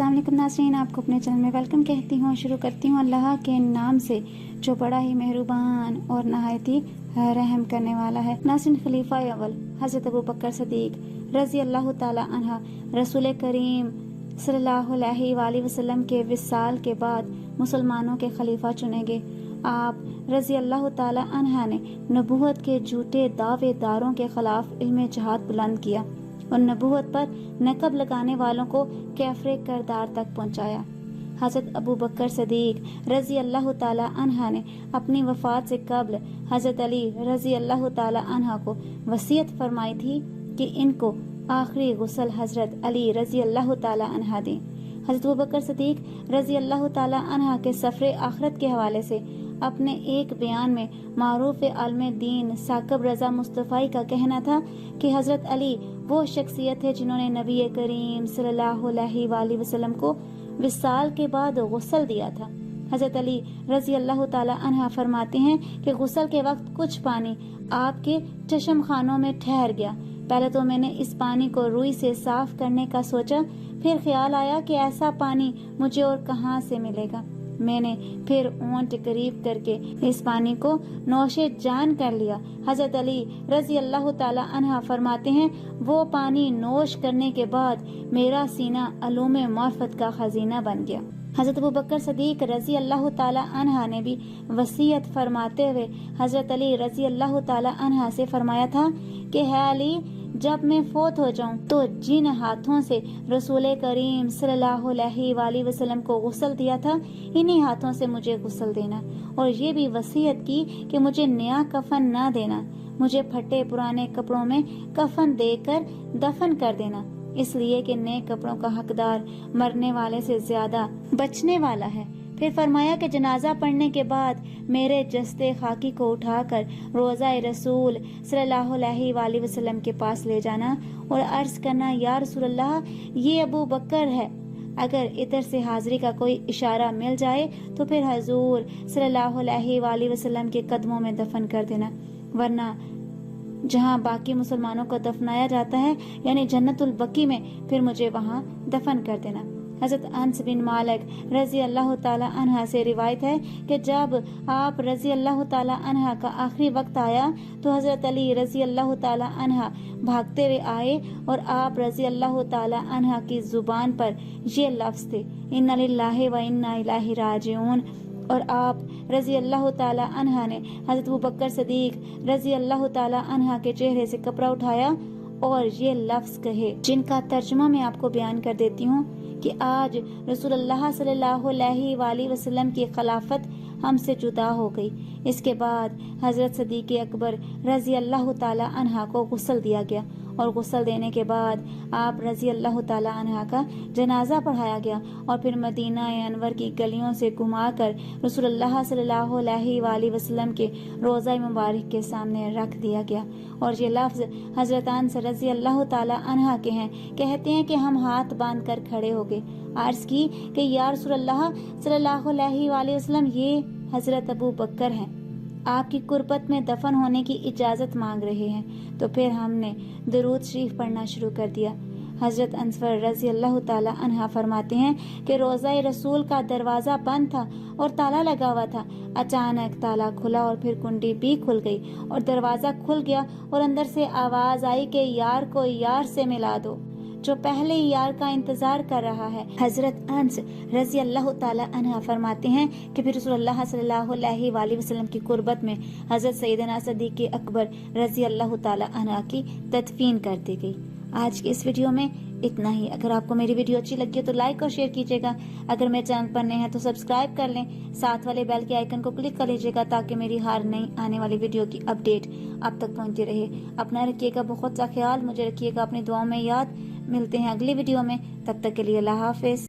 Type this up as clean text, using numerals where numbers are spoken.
अस्सलाम वालेकुम नाज़रीन, आपको अपने चैनल में वेलकम कहती हूँ। शुरू करती हूँ अल्लाह के नाम से जो बड़ा ही मेहरबान और नहायत ही रहम करने वाला है। नाज़रीन, खलीफा अव्वल हज़रत अबू बकर सदीक रज़ी अल्लाह ताला अन्हा रसूल करीम सल्लल्लाहु अलैहि वसल्लम के विसाल के बाद मुसलमानों के खलीफा चुने गए। आप रज़ी अल्लाह ताला अन्हा ने नबूवत के झूठे दावेदारों के खिलाफ इल्मे जहाद बुलंद किया और नबूवत पर नकब लगाने वालों को कैफरे करदार तक पहुंचाया। हज़रत अबू बकर सदीक रज़ी अल्लाह ताला अन्हा ने अपनी वफ़ात से कबल हज़रत अली रज़ी अल्लाह ताला अन्हा को वसीयत फरमाई थी कि इनको आखिरी गुस्ल हज़रत अली रज़ी अल्लाह ताला अन्हा दें। हज़रत अबू बकर सदीक रज़ी अल्लाह ताला अन्हा के सफ़रे आखिरत के हवाले से अपने एक बयान में मारूफ आलम दीन साकब रज़ा मुस्तफ़ाई का कहना था कि हज़रत अली वो शख्सियत है जिन्होंने नबी करीम सल्लल्लाहु अलैहि वसल्लम को विसाल के बाद गुस्ल दिया था। हज़रत अली रज़ी अल्लाह ताला अन्हा फरमाते हैं कि गुस्ल के वक्त कुछ पानी आपके चश्म खानों में ठहर गया। पहले तो मैंने इस पानी को रुई से साफ करने का सोचा, फिर ख्याल आया कि ऐसा पानी मुझे और कहाँ से मिलेगा। मैंने फिर ऊंट करीब करके इस पानी को नौशे जान कर लिया। हज़रत अली रज़ी अल्लाह ताला अन्हा फरमाते हैं, वो पानी नोश करने के बाद मेरा सीना अलूम मार्फत का खजीना बन गया। हज़रत अबू बकर सदीक रज़ी अल्लाह ताला अन्हा ने भी वसीयत फरमाते हुए हज़रत अली रज़ी अल्लाह ताला अन्हा से फरमाया था कि है अली, जब मैं फोत हो जाऊं तो जिन हाथों से रसूल करीम सल्लल्लाहु अलैहि वसल्लम को गुस्ल दिया था, इन्हीं हाथों से मुझे गुस्ल देना। और ये भी वसीयत की कि मुझे नया कफन ना देना, मुझे फटे पुराने कपड़ों में कफन देकर दफन कर देना, इसलिए कि नए कपड़ों का हकदार मरने वाले से ज्यादा बचने वाला है। फिर फरमाया कि जनाजा पढ़ने के बाद मेरे जस्ते खाकी को उठाकर रोज़ा रसूल सल्लल्लाहु अलैहि वसल्लम के पास ले जाना और अर्ज करना, या रसूलल्लाह, ये अबू बकर है। अगर इधर से हाजिरी का कोई इशारा मिल जाए तो फिर हजूर सल्लल्लाहु अलैहि वसल्लम के कदमों में दफन कर देना, वरना जहाँ बाकी मुसलमानों को दफनाया जाता है यानी जन्नतुल बकी में, फिर मुझे वहाँ दफन कर देना। हज़रत अनस बिन मालिक रज़ी अल्लाह ताला अन्हा से रिवायत है कि जब आप रज़ी अल्लाह ताला अन्हा का आखिरी वक्त आया तो हज़रत अली रज़ी अल्लाह ताला अन्हा भागते हुए आए और आप रज़ी अल्लाह ताला अन्हा की जुबान पर ये लफ्ज़ थे, इन्ना लिल्लाहि व इन्ना इलैहि राजिऊन। और आप रज़ी अल्लाह ताला अन्हा ने हज़रत अबू बकर सदीक रज़ी अल्लाह ताला अन्हा के चेहरे से कपड़ा उठाया और ये लफ्ज़ कहे, जिनका तर्जुमा मैं आपको बयान कर देती हूँ कि आज रसूलुल्लाह सल्लल्लाहु अलैहि वसल्लम की खिलाफत हमसे जुदा हो गई। इसके बाद हज़रत सदीक़ अकबर रज़ी अल्लाह ताला अन्हा को गुस्ल दिया गया और गुस्ल देने के बाद आप रज़ी अल्लाह ताला अन्हा का जनाजा पढ़ाया गया और फिर मदीना अनवर की गलियों से घुमाकर रसूलुल्लाह सल्लल्लाहु अलैहि वसल्लम के रोज़ा मुबारक के सामने रख दिया गया। और ये लफ्ज़ हज़रत अनस रज़ी अल्लाह ताला अन्हा के हैं। कहते हैं कि हम हाथ बांध कर खड़े हो गए, अर्ज़ की कि या रसूलल्लाह सल्लल्लाहु अलैहि वसल्लम, ये हज़रत अबू बकर हैं, आपकी कुर्बत में दफन होने की इजाज़त मांग रहे हैं। तो फिर हमने दरूद शरीफ पढ़ना शुरू कर दिया। हज़रत अंसवर रज़ी अल्लाह ताला अन्हा फरमाते हैं कि रोज़ा रसूल का दरवाज़ा बंद था और ताला लगा हुआ था। अचानक ताला खुला और फिर कुंडी भी खुल गई और दरवाज़ा खुल गया और अंदर से आवाज़ आई कि यार को यार से मिला दो जो पहले ही यार का इंतजार कर रहा है। हज़रत अनस रज़ी अल्लाह ताला अन्हा फरमाते हैं कि फिर रसूलुल्लाह सल्लल्लाहु अलैहि वसल्लम की कुर्बत में हज़रत सैयदना सदीक़ अकबर रज़ी अल्लाह ताला अन्हा की तदफीन कर दी गई। आज की इस वीडियो में इतना ही। अगर आपको मेरी वीडियो अच्छी लगी हो तो लाइक और शेयर कीजिएगा। अगर मेरे चैनल पर नए हैं तो सब्सक्राइब कर लें, साथ वाले बेल के आइकन को क्लिक कर लीजिएगा ताकि मेरी हर नई आने वाली वीडियो की अपडेट आप तक पहुंचती रहे। अपना रखिएगा बहुत सा ख्याल, मुझे रखिएगा अपनी दुआओं में याद। मिलते हैं अगली वीडियो में, तब तक के लिए अल्लाह हाफिज।